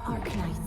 Arknights.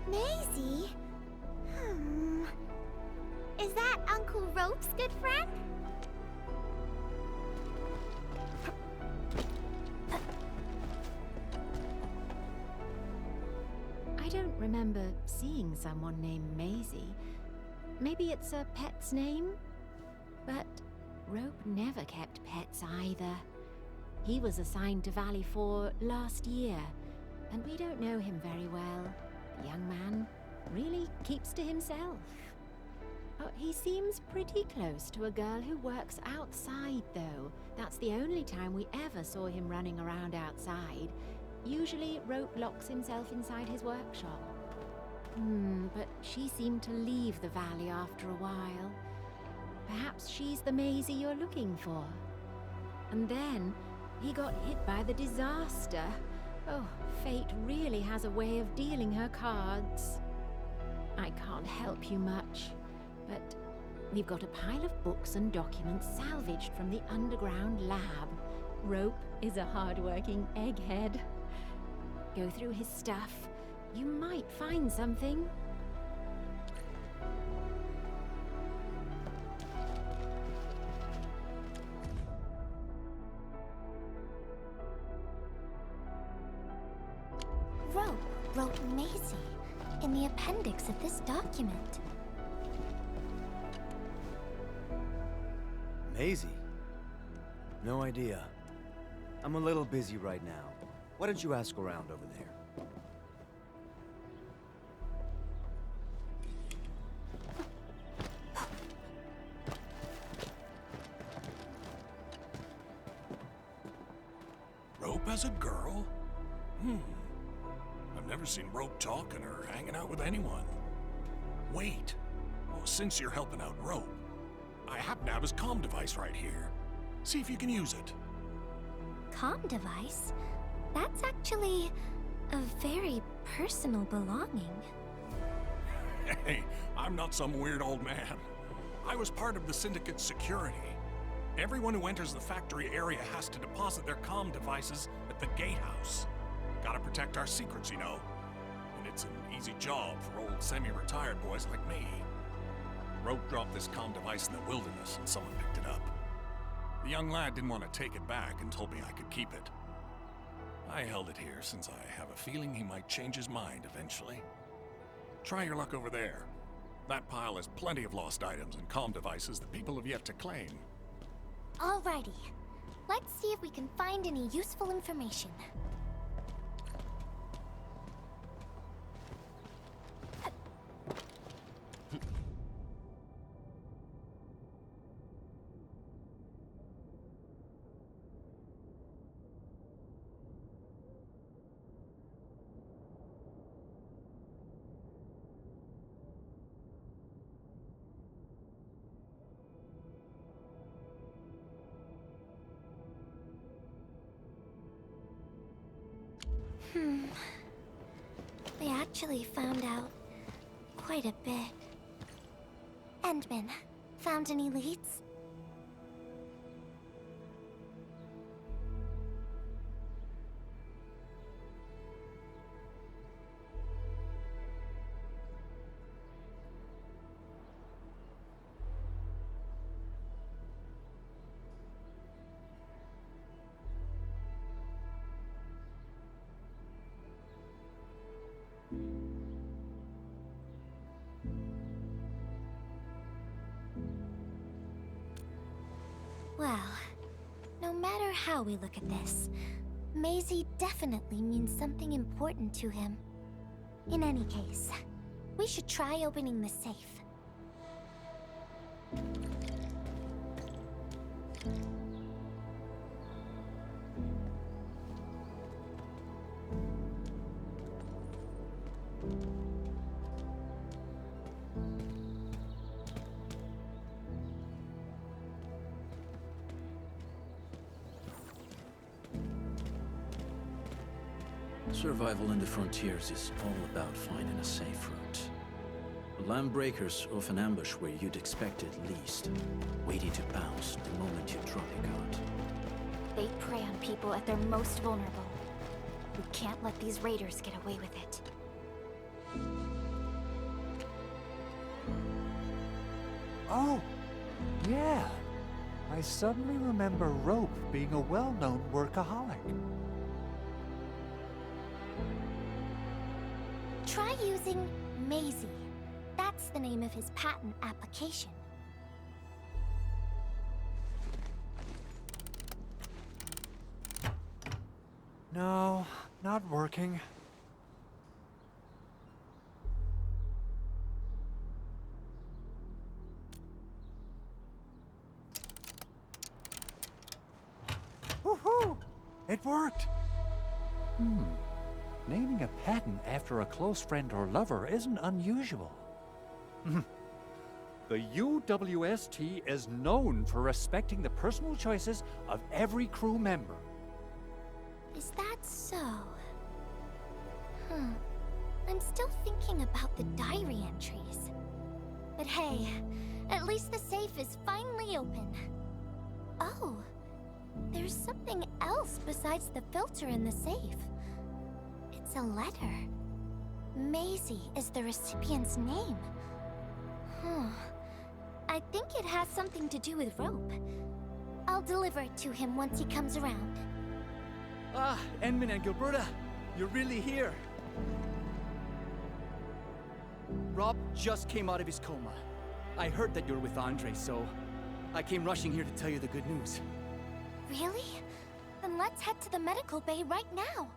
Maisie? Is that Uncle Rope's good friend? I don't remember seeing someone named Maisie. Maybe it's a pet's name? But Rope never kept pets either. He was assigned to Valley 4 last year, and we don't know him very well. The young man really keeps to himself. Oh, he seems pretty close to a girl who works outside, though. That's the only time we ever saw him running around outside. Usually, Rope locks himself inside his workshop. But she seemed to leave the valley after a while. Perhaps she's the Maisie you're looking for. And then, he got hit by the disaster. Oh, fate really has a way of dealing her cards. I can't help you much, but we've got a pile of books and documents salvaged from the underground lab. Rope is a hard-working egghead. Go through his stuff. You might find something. Rope wrote Maisie in the appendix of this document. Maisie? No idea. I'm a little busy right now. Why don't you ask around over there? Rope as a girl? I've never seen Rope talking or hanging out with anyone. Wait. Well, since you're helping out Rope, I happen to have his comm device right here. See if you can use it. Comm device? That's actually a very personal belonging. Hey, I'm not some weird old man. I was part of the Syndicate's security. Everyone who enters the factory area has to deposit their comm devices at the gatehouse. Gotta protect our secrets, you know. And it's an easy job for old semi-retired boys like me. Rope dropped this comm device in the wilderness and someone picked it up. The young lad didn't want to take it back and told me I could keep it. I held it here since I have a feeling he might change his mind eventually. Try your luck over there. That pile has plenty of lost items and comm devices that people have yet to claim. Alrighty. Let's see if we can find any useful information. actually found out quite a bit. Endman, found any leads? Well, no matter how we look at this, Maisie definitely means something important to him. In any case, we should try opening the safe. Survival in the frontiers is all about finding a safe route. The land breakers often ambush where you'd expect it least, waiting to pounce the moment you drop your guard. They prey on people at their most vulnerable. We can't let these raiders get away with it. Oh, yeah. I suddenly remember Rope being a well-known workaholic. Try using Maisie. That's the name of his patent application. No, not working. Woohoo! It worked! Naming a patent after a close friend or lover isn't unusual. The UWST is known for respecting the personal choices of every crew member. Is that so? I'm still thinking about the diary entries. But hey, at least the safe is finally open. Oh, there's something else besides the filter in the safe. It's a letter. Maisie is the recipient's name. I think it has something to do with Rope. I'll deliver it to him once he comes around. Ah, Endman and Gilberta, you're really here. Rob just came out of his coma. I heard that you're with Andre, so I came rushing here to tell you the good news. Really? Then let's head to the medical bay right now.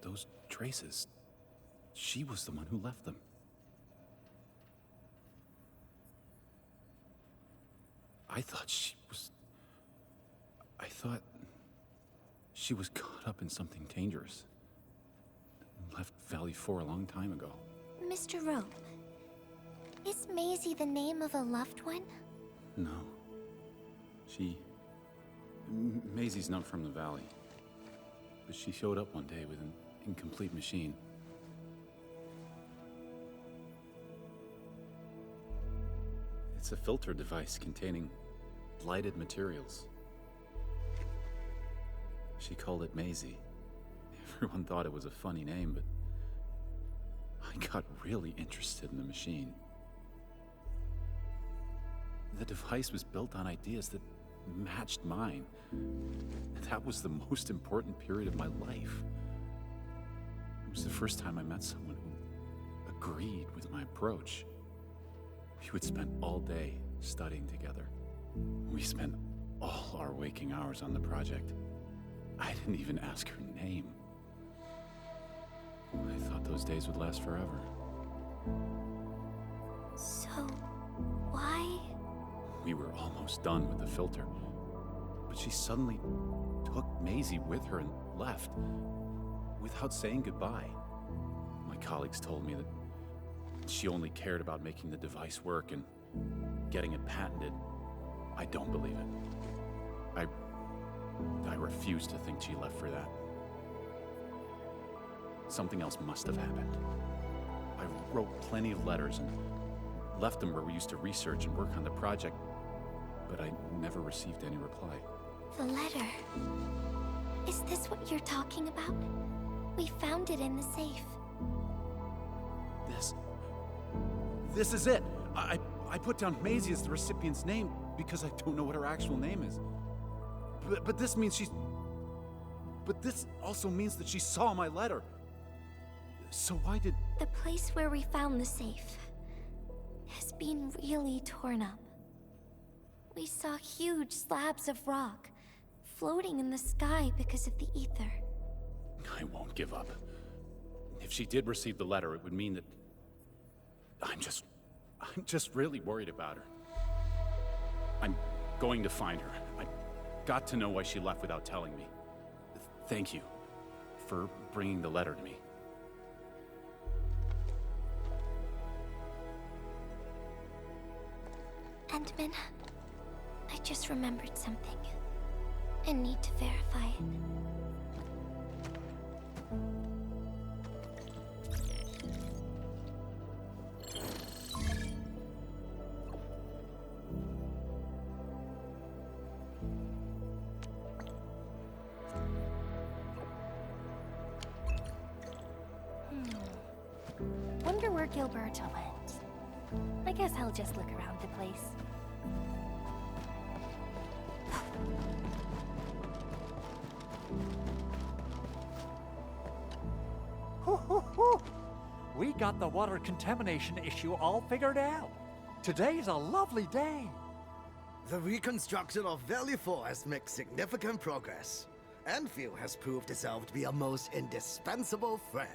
Those traces. She was the one who left them. I thought she was caught up in something dangerous. Left Valley 4 a long time ago. Mr. Rope, is Maisie the name of a loved one? No. Maisie's not from the Valley. But she showed up one day with an incomplete machine. It's a filter device containing lighted materials. She called it Maisie. Everyone thought it was a funny name, but I got really interested in the machine. The device was built on ideas that matched mine. And that was the most important period of my life. It was the first time I met someone who agreed with my approach. We would spend all day studying together. We spent all our waking hours on the project. I didn't even ask her name. I thought those days would last forever. So, why? We were almost done with the filter, but she suddenly took Maisie with her and left, without saying goodbye. My colleagues told me that she only cared about making the device work and getting it patented. I don't believe it. I refuse to think she left for that. Something else must have happened. I wrote plenty of letters and left them where we used to research and work on the project, but I never received any reply. The letter. Is this what you're talking about? We found it in the safe. This is it! I put down Maisie as the recipient's name because I don't know what her actual name is. But this means she's... But this also means that she saw my letter. So why did... The place where we found the safe has been really torn up. We saw huge slabs of rock floating in the sky because of the ether. I won't give up. If she did receive the letter, it would mean that... I'm just really worried about her. I'm going to find her. I got to know why she left without telling me. Thank you for bringing the letter to me. Endman, I just remembered something. I need to verify it. Wonder where Gilberta went. I guess I'll just look around the place. We got the water contamination issue all figured out. Today's a lovely day. The reconstruction of Valley 4 has made significant progress. Enfield has proved itself to be a most indispensable friend.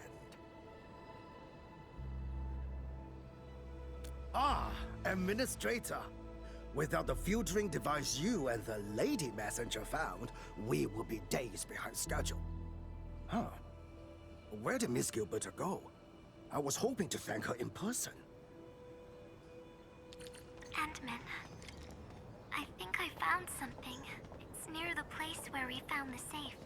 Ah, Administrator. Without the filtering device you and the Lady Messenger found, we would be days behind schedule. Huh. Where did Miss Gilberta go? I was hoping to thank her in person. Endman, I think I found something. It's near the place where we found the safe.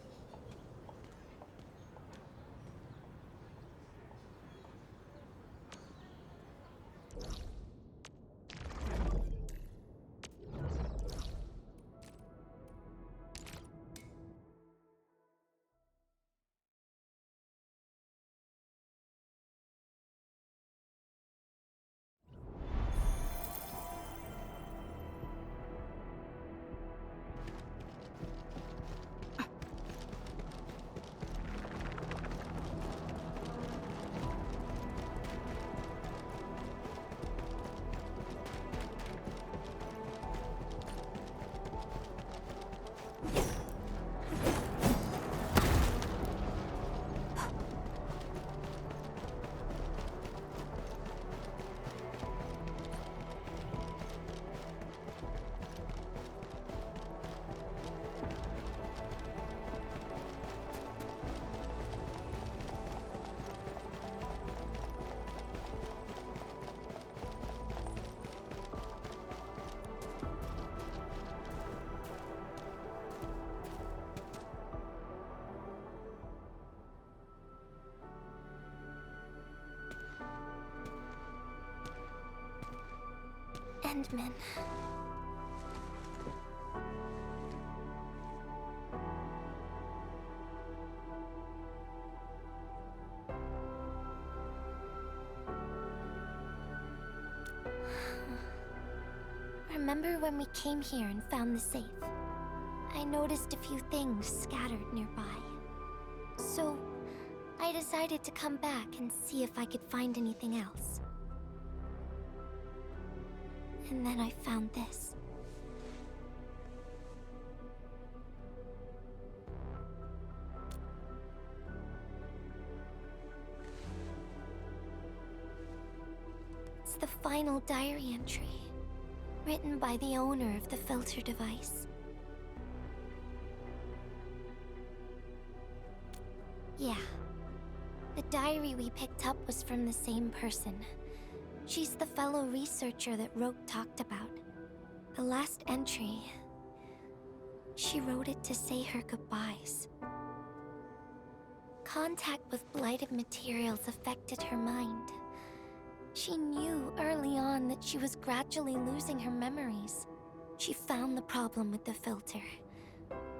Endman. Remember when we came here and found the safe? I noticed a few things scattered nearby. So, I decided to come back and see if I could find anything else. And then I found this. the final diary entry, written by the owner of the filter device. Yeah. The diary we picked up was from the same person. She's the fellow researcher that Roke talked about. The last entry, she wrote it to say her goodbyes. Contact with blighted materials affected her mind. She knew early on that she was gradually losing her memories. She found the problem with the filter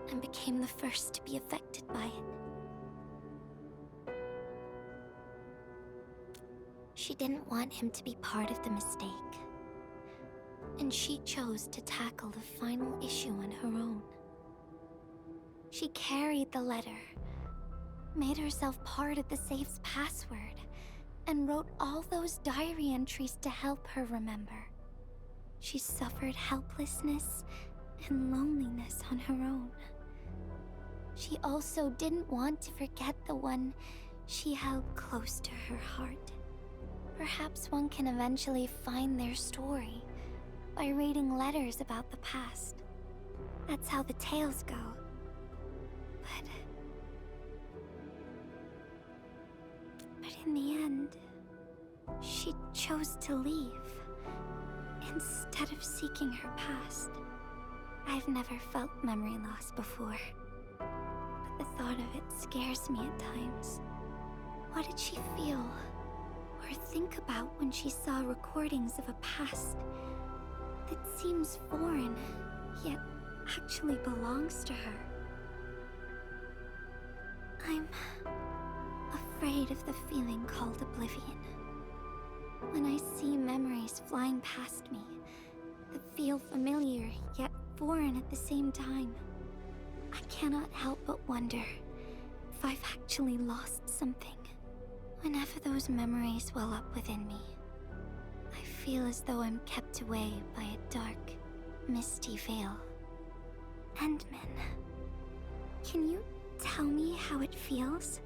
and became the first to be affected by it. She didn't want him to be part of the mistake, and she chose to tackle the final issue on her own. She carried the letter, made herself part of the safe's password, and wrote all those diary entries to help her remember. She suffered helplessness and loneliness on her own. She also didn't want to forget the one she held close to her heart. Perhaps one can eventually find their story by reading letters about the past. That's how the tales go. But in the end, she chose to leave instead of seeking her past. I've never felt memory loss before, but the thought of it scares me at times. What did she feel or think about when she saw recordings of a past that seems foreign, yet actually belongs to her? I'm afraid of the feeling called oblivion. When I see memories flying past me that feel familiar yet foreign at the same time, I cannot help but wonder if I've actually lost something. Whenever those memories well up within me, I feel as though I'm kept away by a dark, misty veil. Endman, can you tell me how it feels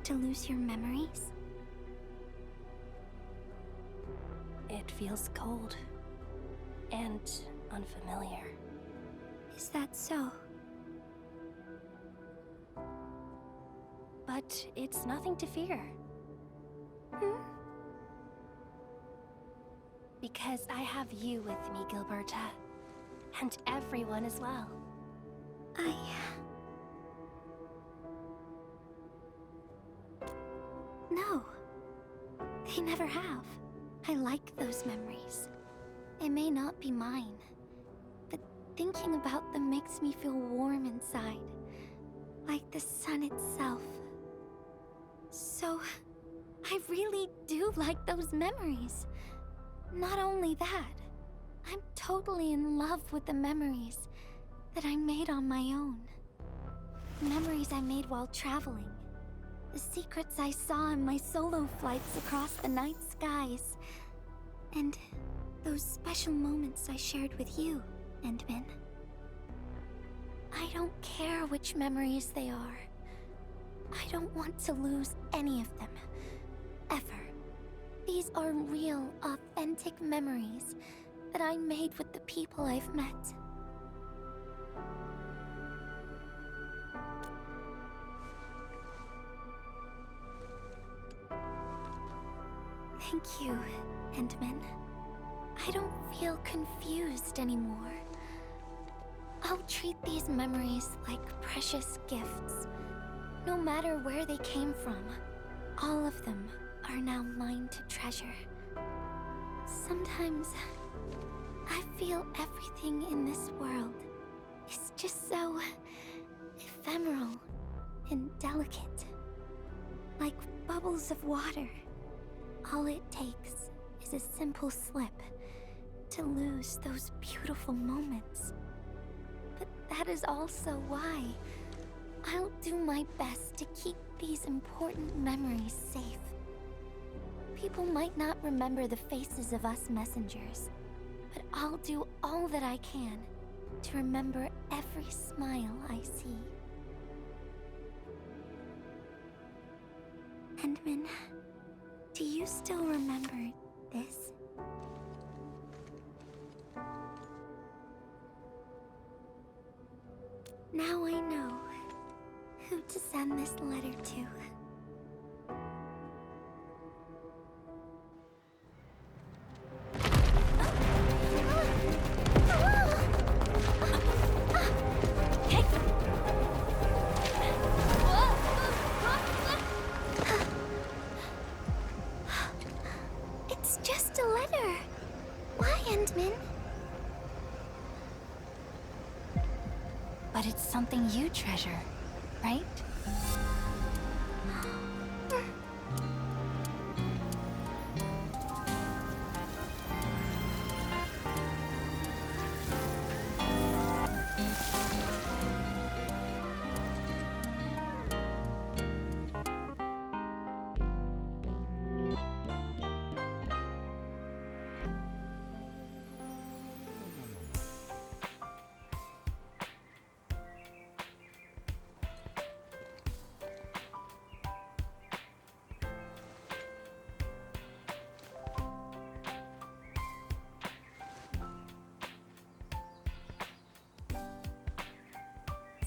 to lose your memories? It feels cold and unfamiliar. Is that so? But it's nothing to fear. Because I have you with me, Gilberta. And everyone as well. No. They never have. I like those memories. They may not be mine, but thinking about them makes me feel warm inside, like the sun itself. So, I really do like those memories. Not only that, I'm totally in love with the memories that I made on my own. Memories I made while traveling. The secrets I saw in my solo flights across the night skies. And those special moments I shared with you, Endman. I don't care which memories they are. I don't want to lose any of them. Ever. These are real, authentic memories that I made with the people I've met. Thank you, Endman. I don't feel confused anymore. I'll treat these memories like precious gifts. No matter where they came from, all of them are now mine to treasure. Sometimes, I feel everything in this world is just so ephemeral and delicate. Like bubbles of water. All it takes is a simple slip to lose those beautiful moments. But that is also why I'll do my best to keep these important memories safe. People might not remember the faces of us messengers, but I'll do all that I can to remember every smile I see. Endman, do you still remember this? Now I know who to send this letter to. It's just a letter. Why, Endman? But it's something you treasure, right?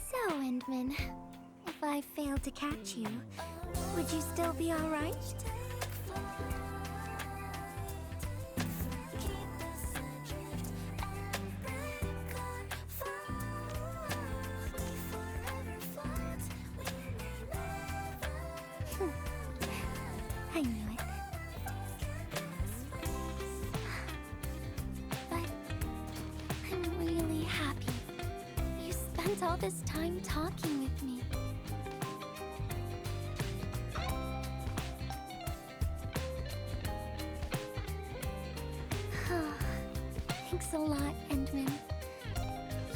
So, Endman, if I failed to catch you, would you still be alright? I knew it. But I'm really happy you spent all this time talking with me. Thanks a lot, Endman.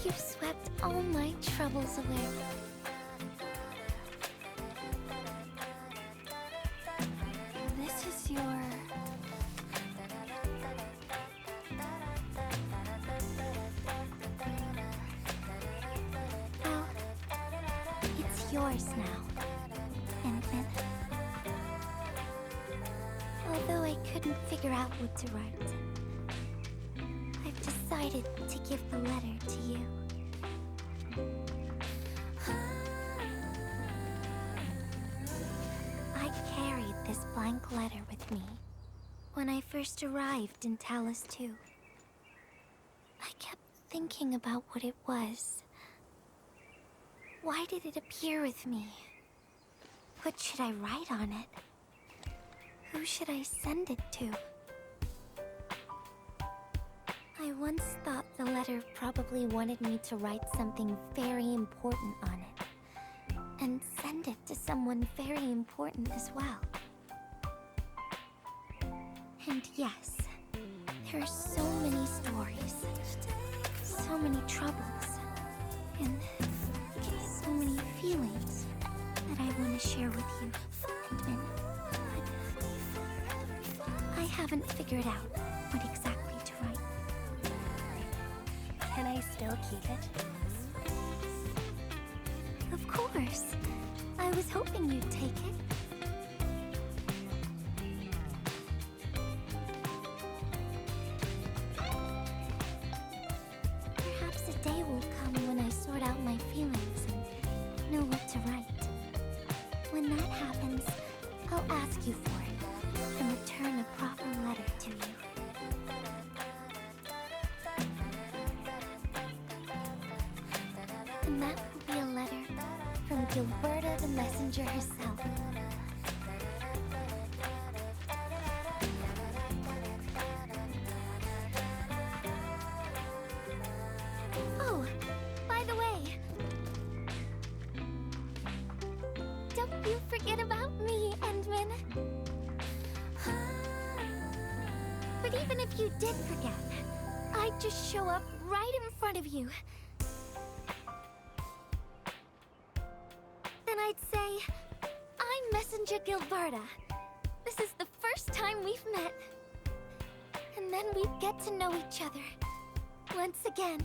You've swept all my troubles away. This is your... Well, it's yours now, Endman. Although I couldn't figure out what to write, I've decided to give the letter to you. I carried this blank letter with me when I first arrived in Talus 2. I kept thinking about what it was. Why did it appear with me? What should I write on it? Who should I send it to? I once thought the letter probably wanted me to write something very important on it, and send it to someone very important as well. And yes, there are so many stories, so many troubles, and so many feelings that I want to share with you, Endman. But I haven't figured out what exactly to write. Can I still keep it? Of course. I was hoping you'd take it. Perhaps a day will come when I sort out my feelings and know what to write. When that happens, I'll ask you for it and return a proper letter to you. And that will be a letter from Gilberta the Messenger herself. Oh, by the way, don't you forget about me, Endman. But even if you did forget, I'd just show up right in front of you. Then I'd say, I'm Messenger Gilberta. This is the first time we've met. And then we'd get to know each other once again.